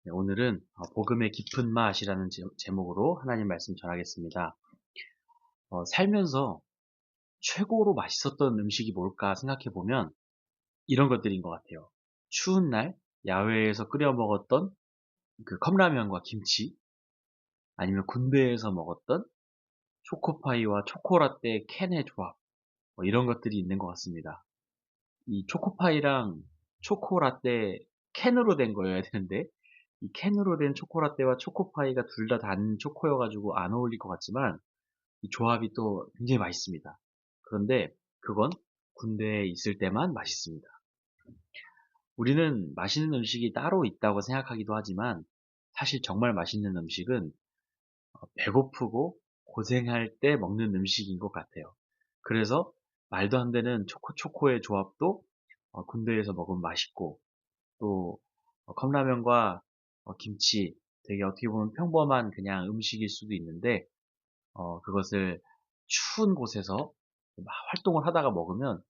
네, 오늘은 복음의 깊은 맛이라는 제목으로 하나님 말씀 전하겠습니다. 살면서 최고로 맛있었던 음식이 뭘까 생각해 보면 이런 것들인 것 같아요. 추운 날 야외에서 끓여 먹었던 그 컵라면과 김치, 아니면 군대에서 먹었던 초코파이와 초코라떼 캔의 조합, 이런 것들이 있는 것 같습니다. 이 초코파이랑 초코라떼 캔으로 된 거여야 되는데 이 캔으로 된 초코라떼와 초코파이가 둘 다 단 초코여가지고 안 어울릴 것 같지만 이 조합이 또 굉장히 맛있습니다. 그런데 그건 군대에 있을 때만 맛있습니다. 우리는 맛있는 음식이 따로 있다고 생각하기도 하지만 사실 정말 맛있는 음식은 배고프고 고생할 때 먹는 음식인 것 같아요. 그래서 말도 안 되는 초코초코의 조합도 군대에서 먹으면 맛있고, 또 컵라면과 김치, 되게 어떻게 보면 평범한 그냥 음식일 수도 있는데 그것을 추운 곳에서 막 활동을 하다가 먹으면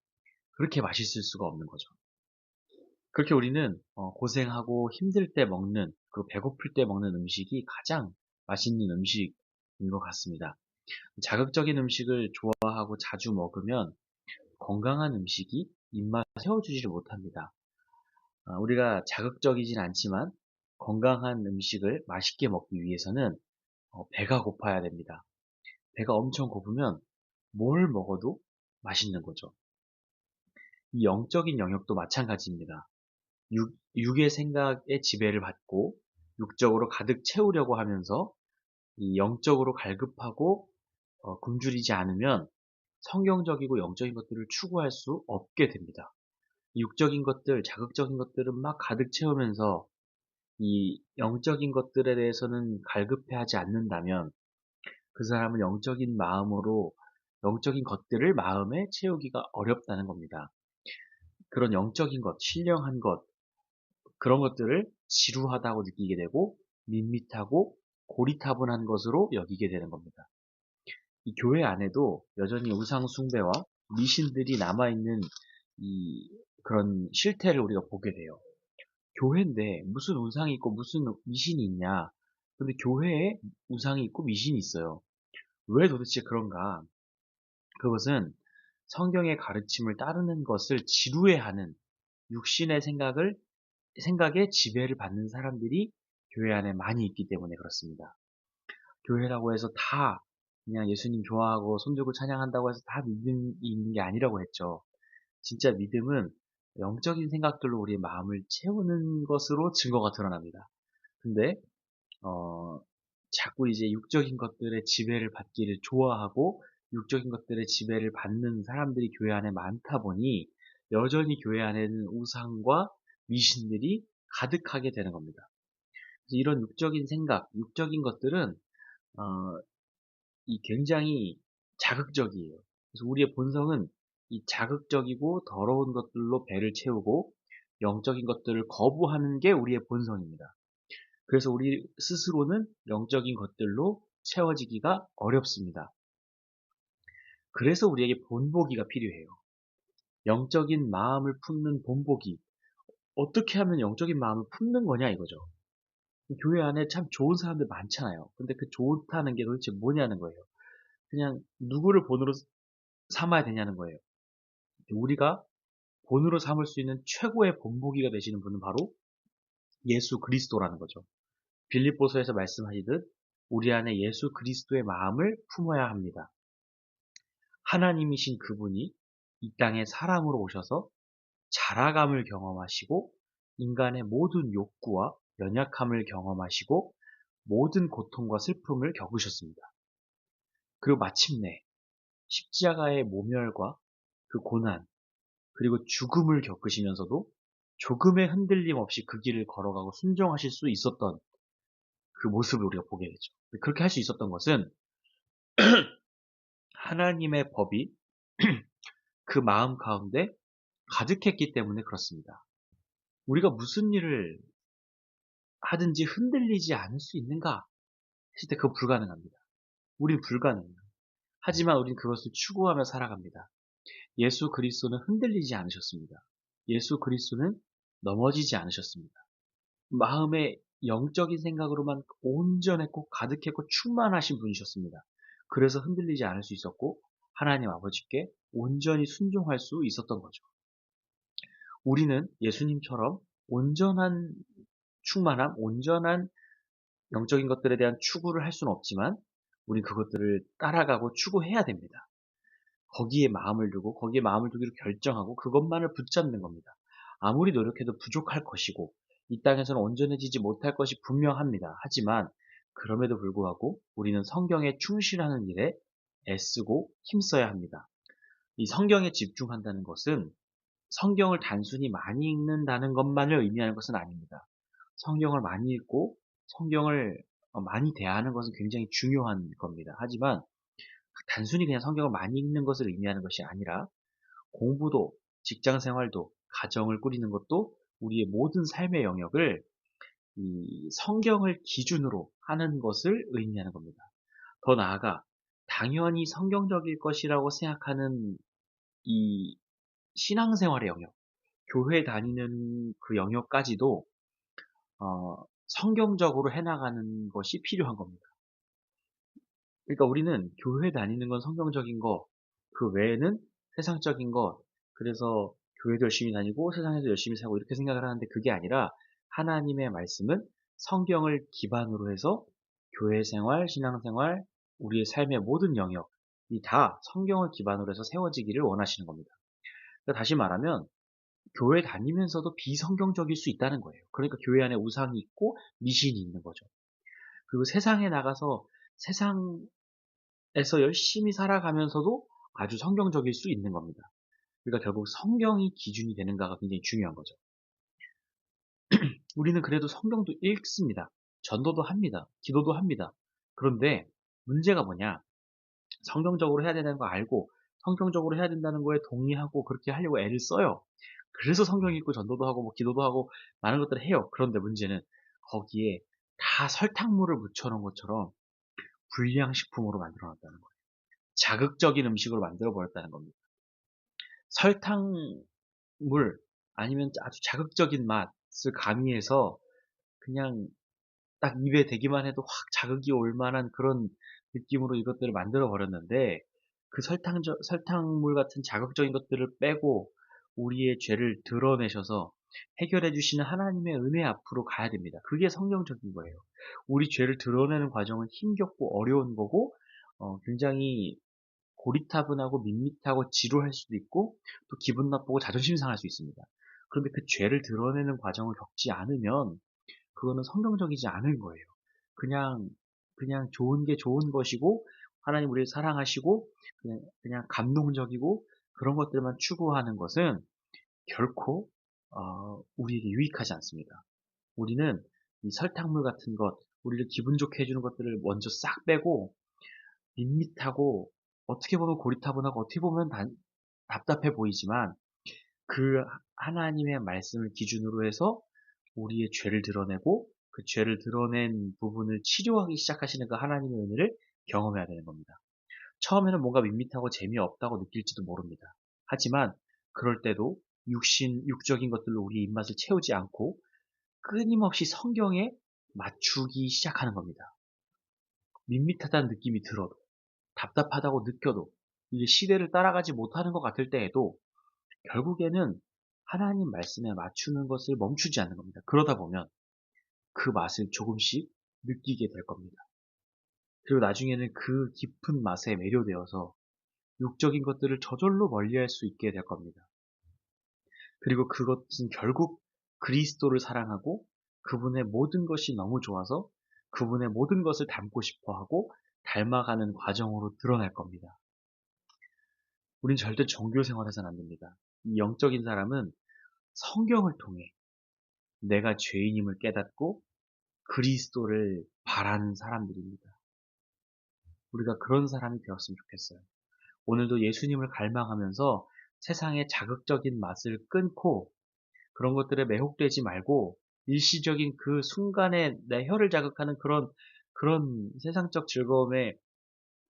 그렇게 맛있을 수가 없는 거죠. 그렇게 우리는 고생하고 힘들 때 먹는, 그리고 배고플 때 먹는 음식이 가장 맛있는 음식인 것 같습니다. 자극적인 음식을 좋아하고 자주 먹으면 건강한 음식이 입맛을 채워주지를 못합니다. 우리가 자극적이진 않지만 건강한 음식을 맛있게 먹기 위해서는 배가 고파야 됩니다. 배가 엄청 고프면 뭘 먹어도 맛있는 거죠. 이 영적인 영역도 마찬가지입니다. 육의 생각에 지배를 받고 육적으로 가득 채우려고 하면서 이 영적으로 갈급하고 굶주리지 않으면 성경적이고 영적인 것들을 추구할 수 없게 됩니다. 육적인 것들, 자극적인 것들은 막 가득 채우면서 이 영적인 것들에 대해서는 갈급해하지 않는다면 그 사람은 영적인 마음으로 영적인 것들을 마음에 채우기가 어렵다는 겁니다. 그런 영적인 것, 신령한 것, 그런 것들을 지루하다고 느끼게 되고 밋밋하고 고리타분한 것으로 여기게 되는 겁니다. 이 교회 안에도 여전히 우상 숭배와 미신들이 남아있는 이 그런 실태를 우리가 보게 돼요. 교회인데 무슨 우상이 있고 무슨 미신이 있냐? 근데 교회에 우상이 있고 미신이 있어요. 왜 도대체 그런가? 그것은 성경의 가르침을 따르는 것을 지루해하는 육신의 생각에 지배를 받는 사람들이 교회 안에 많이 있기 때문에 그렇습니다. 교회라고 해서 다 그냥 예수님 좋아하고 손들고 찬양한다고 해서 다 믿음이 있는 게 아니라고 했죠. 진짜 믿음은 영적인 생각들로 우리의 마음을 채우는 것으로 증거가 드러납니다. 근데 자꾸 이제 육적인 것들의 지배를 받기를 좋아하고 육적인 것들의 지배를 받는 사람들이 교회 안에 많다 보니 여전히 교회 안에는 우상과 미신들이 가득하게 되는 겁니다. 그래서 이런 육적인 생각, 육적인 것들은 어, 이 굉장히 자극적이에요. 그래서 우리의 본성은 이 자극적이고 더러운 것들로 배를 채우고 영적인 것들을 거부하는 게 우리의 본성입니다. 그래서 우리 스스로는 영적인 것들로 채워지기가 어렵습니다. 그래서 우리에게 본보기가 필요해요. 영적인 마음을 품는 본보기. 어떻게 하면 영적인 마음을 품는 거냐 이거죠. 교회 안에 참 좋은 사람들 많잖아요. 근데 그 좋다는 게 도대체 뭐냐는 거예요. 그냥 누구를 본으로 삼아야 되냐는 거예요. 우리가 본으로 삼을 수 있는 최고의 본보기가 되시는 분은 바로 예수 그리스도라는 거죠. 빌립보서에서 말씀하시듯 우리 안에 예수 그리스도의 마음을 품어야 합니다. 하나님이신 그분이 이 땅에 사람으로 오셔서 자라감을 경험하시고 인간의 모든 욕구와 연약함을 경험하시고 모든 고통과 슬픔을 겪으셨습니다. 그리고 마침내 십자가의 모멸과 그 고난 그리고 죽음을 겪으시면서도 조금의 흔들림 없이 그 길을 걸어가고 순종하실 수 있었던 그 모습을 우리가 보게 되죠. 그렇게 할 수 있었던 것은 하나님의 법이 그 마음 가운데 가득했기 때문에 그렇습니다. 우리가 무슨 일을 하든지 흔들리지 않을 수 있는가 했을 때 그거 불가능합니다. 우린 불가능해요. 하지만 우린 그것을 추구하며 살아갑니다. 예수 그리스도는 흔들리지 않으셨습니다. 예수 그리스도는 넘어지지 않으셨습니다. 마음에 영적인 생각으로만 온전했고 가득했고 충만하신 분이셨습니다. 그래서 흔들리지 않을 수 있었고 하나님 아버지께 온전히 순종할 수 있었던 거죠. 우리는 예수님처럼 온전한 충만함, 온전한 영적인 것들에 대한 추구를 할 수는 없지만 우리 그것들을 따라가고 추구해야 됩니다. 거기에 마음을 두고 거기에 마음을 두기로 결정하고 그것만을 붙잡는 겁니다. 아무리 노력해도 부족할 것이고 이 땅에서는 온전해지지 못할 것이 분명합니다. 하지만 그럼에도 불구하고 우리는 성경에 충실하는 일에 애쓰고 힘써야 합니다. 이 성경에 집중한다는 것은 성경을 단순히 많이 읽는다는 것만을 의미하는 것은 아닙니다. 성경을 많이 읽고 성경을 많이 대하는 것은 굉장히 중요한 겁니다. 하지만 단순히 그냥 성경을 많이 읽는 것을 의미하는 것이 아니라 공부도, 직장 생활도, 가정을 꾸리는 것도 우리의 모든 삶의 영역을 이 성경을 기준으로 하는 것을 의미하는 겁니다. 더 나아가 당연히 성경적일 것이라고 생각하는 이 신앙생활의 영역, 교회 다니는 그 영역까지도 성경적으로 해나가는 것이 필요한 겁니다. 그러니까 우리는 교회 다니는 건 성경적인 거, 그 외에는 세상적인 것, 그래서 교회도 열심히 다니고 세상에서 열심히 살고 이렇게 생각을 하는데 그게 아니라 하나님의 말씀은 성경을 기반으로 해서 교회 생활, 신앙 생활, 우리의 삶의 모든 영역이 다 성경을 기반으로 해서 세워지기를 원하시는 겁니다. 그러니까 다시 말하면 교회 다니면서도 비성경적일 수 있다는 거예요. 그러니까 교회 안에 우상이 있고 미신이 있는 거죠. 그리고 세상에 나가서 세상에서 열심히 살아가면서도 아주 성경적일 수 있는 겁니다. 그러니까 결국 성경이 기준이 되는가가 굉장히 중요한 거죠. 우리는 그래도 성경도 읽습니다. 전도도 합니다. 기도도 합니다. 그런데 문제가 뭐냐? 성경적으로 해야 되는 거 알고 성경적으로 해야 된다는 거에 동의하고 그렇게 하려고 애를 써요. 그래서 성경 읽고 전도도 하고 뭐 기도도 하고 많은 것들을 해요. 그런데 문제는 거기에 다 설탕물을 묻혀놓은 것처럼 불량식품으로 만들어 놨다는 거예요. 자극적인 음식으로 만들어 버렸다는 겁니다. 설탕물 아니면 아주 자극적인 맛을 가미해서 그냥 딱 입에 대기만 해도 확 자극이 올 만한 그런 느낌으로 이것들을 만들어 버렸는데 그 설탕물 같은 자극적인 것들을 빼고 우리의 죄를 드러내셔서 해결해 주시는 하나님의 은혜 앞으로 가야 됩니다. 그게 성경적인 거예요. 우리 죄를 드러내는 과정은 힘겹고 어려운 거고 굉장히 고리타분하고 밋밋하고 지루할 수도 있고 또 기분 나쁘고 자존심 상할 수 있습니다. 그런데 그 죄를 드러내는 과정을 겪지 않으면 그거는 성경적이지 않은 거예요. 그냥 좋은 게 좋은 것이고 하나님 우리를 사랑하시고 그냥 감동적이고 그런 것들만 추구하는 것은 결코 우리에게 유익하지 않습니다. 우리는 이 설탕물 같은 것, 우리를 기분 좋게 해주는 것들을 먼저 싹 빼고 밋밋하고 어떻게 보면 고리타분하고 어떻게 보면 답답해 보이지만 그 하나님의 말씀을 기준으로 해서 우리의 죄를 드러내고 그 죄를 드러낸 부분을 치료하기 시작하시는 그 하나님의 은혜를 경험해야 되는 겁니다. 처음에는 뭔가 밋밋하고 재미없다고 느낄지도 모릅니다. 하지만 그럴 때도 육적인 것들로 우리의 입맛을 채우지 않고 끊임없이 성경에 맞추기 시작하는 겁니다. 밋밋하다는 느낌이 들어도 답답하다고 느껴도 이게 시대를 따라가지 못하는 것 같을 때에도 결국에는 하나님 말씀에 맞추는 것을 멈추지 않는 겁니다. 그러다 보면 그 맛을 조금씩 느끼게 될 겁니다. 그리고 나중에는 그 깊은 맛에 매료되어서 육적인 것들을 저절로 멀리할 수 있게 될 겁니다. 그리고 그것은 결국 그리스도를 사랑하고 그분의 모든 것이 너무 좋아서 그분의 모든 것을 닮고 싶어 하고 닮아가는 과정으로 드러날 겁니다. 우린 절대 종교 생활에서는 안 됩니다. 이 영적인 사람은 성경을 통해 내가 죄인임을 깨닫고 그리스도를 바라는 사람들입니다. 우리가 그런 사람이 되었으면 좋겠어요. 오늘도 예수님을 갈망하면서 세상의 자극적인 맛을 끊고 그런 것들에 매혹되지 말고 일시적인 그 순간에 내 혀를 자극하는 그런 세상적 즐거움에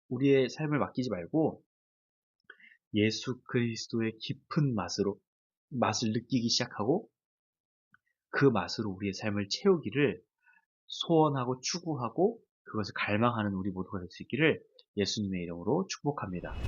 우리의 삶을 맡기지 말고 예수 그리스도의 깊은 맛을 느끼기 시작하고 그 맛으로 우리의 삶을 채우기를 소원하고 추구하고 그것을 갈망하는 우리 모두가 될 수 있기를 예수님의 이름으로 축복합니다.